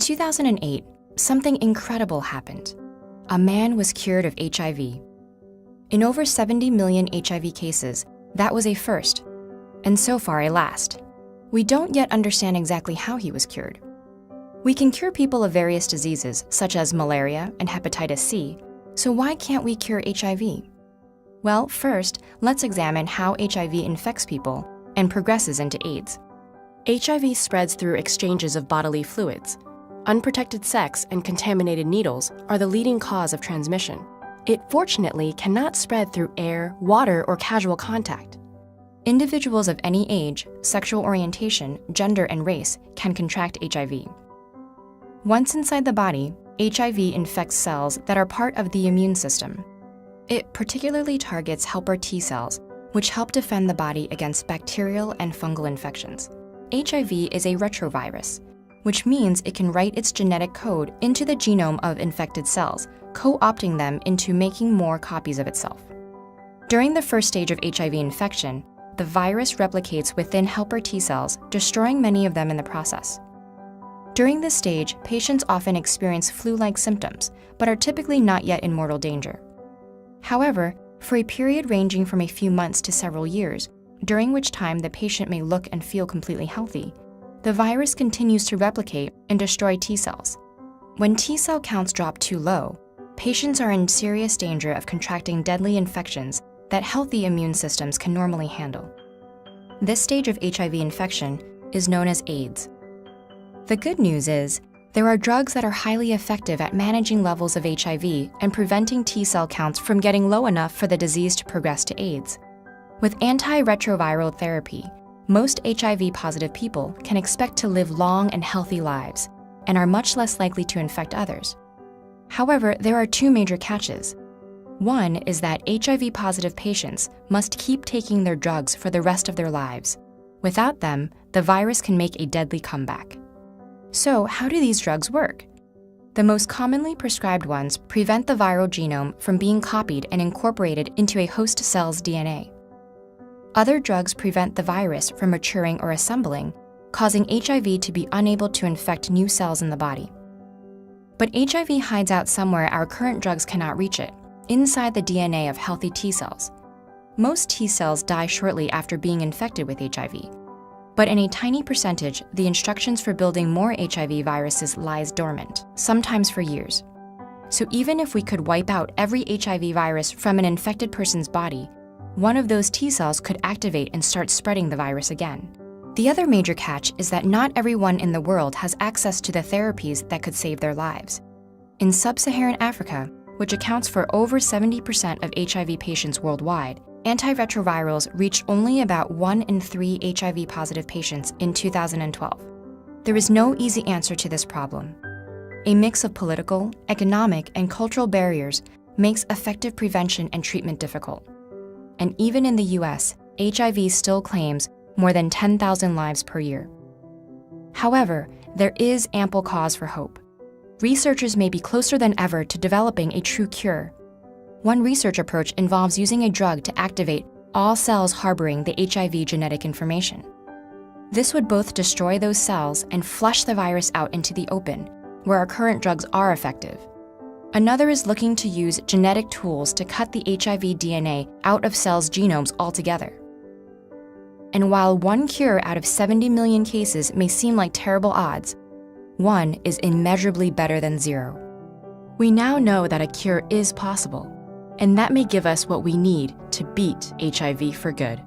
In 2008, something incredible happened. A man was cured of HIV. In over 70 million HIV cases, that was a first, and so far a last. We don't yet understand exactly how he was cured. We can cure people of various diseases, such as malaria and hepatitis C, so why can't we cure HIV? Well, first, let's examine how HIV infects people and progresses into AIDS. HIV spreads through exchanges of bodily fluids. Unprotected sex and contaminated needles are the leading cause of transmission. It fortunately cannot spread through air, water, or casual contact. Individuals of any age, sexual orientation, gender, and race can contract HIV. Once inside the body, HIV infects cells that are part of the immune system. It particularly targets helper T cells, which help defend the body against bacterial and fungal infections. HIV is a retrovirus, which means it can write its genetic code into the genome of infected cells, co-opting them into making more copies of itself. During the first stage of HIV infection, the virus replicates within helper T cells, destroying many of them in the process. During this stage, patients often experience flu-like symptoms, but are typically not yet in mortal danger. However, for a period ranging from a few months to several years, during which time the patient may look and feel completely healthy, the virus continues to replicate and destroy T cells. When T cell counts drop too low, patients are in serious danger of contracting deadly infections that healthy immune systems can normally handle. This stage of HIV infection is known as AIDS. The good news is, there are drugs that are highly effective at managing levels of HIV and preventing T cell counts from getting low enough for the disease to progress to AIDS. With antiretroviral therapy, most HIV-positive people can expect to live long and healthy lives and are much less likely to infect others. However, there are two major catches. One is that HIV-positive patients must keep taking their drugs for the rest of their lives. Without them, the virus can make a deadly comeback. So, how do these drugs work? The most commonly prescribed ones prevent the viral genome from being copied and incorporated into a host cell's DNA. Other drugs prevent the virus from maturing or assembling, causing HIV to be unable to infect new cells in the body. But HIV hides out somewhere our current drugs cannot reach it, inside the DNA of healthy T cells. Most T cells die shortly after being infected with HIV. But in a tiny percentage, the instructions for building more HIV viruses lies dormant, sometimes for years. So even if we could wipe out every HIV virus from an infected person's body, one of those T cells could activate and start spreading the virus again. The other major catch is that not everyone in the world has access to the therapies that could save their lives. In sub-Saharan Africa, which accounts for over 70% of HIV patients worldwide, antiretrovirals reached only about 1 in 3 HIV-positive patients in 2012. There is no easy answer to this problem. A mix of political, economic, and cultural barriers makes effective prevention and treatment difficult. And even in the US, HIV still claims more than 10,000 lives per year. However, there is ample cause for hope. Researchers may be closer than ever to developing a true cure. One research approach involves using a drug to activate all cells harboring the HIV genetic information. This would both destroy those cells and flush the virus out into the open, where our current drugs are effective. Another is looking to use genetic tools to cut the HIV DNA out of cells' genomes altogether. And while one cure out of 70 million cases may seem like terrible odds, one is immeasurably better than zero. We now know that a cure is possible, and that may give us what we need to beat HIV for good.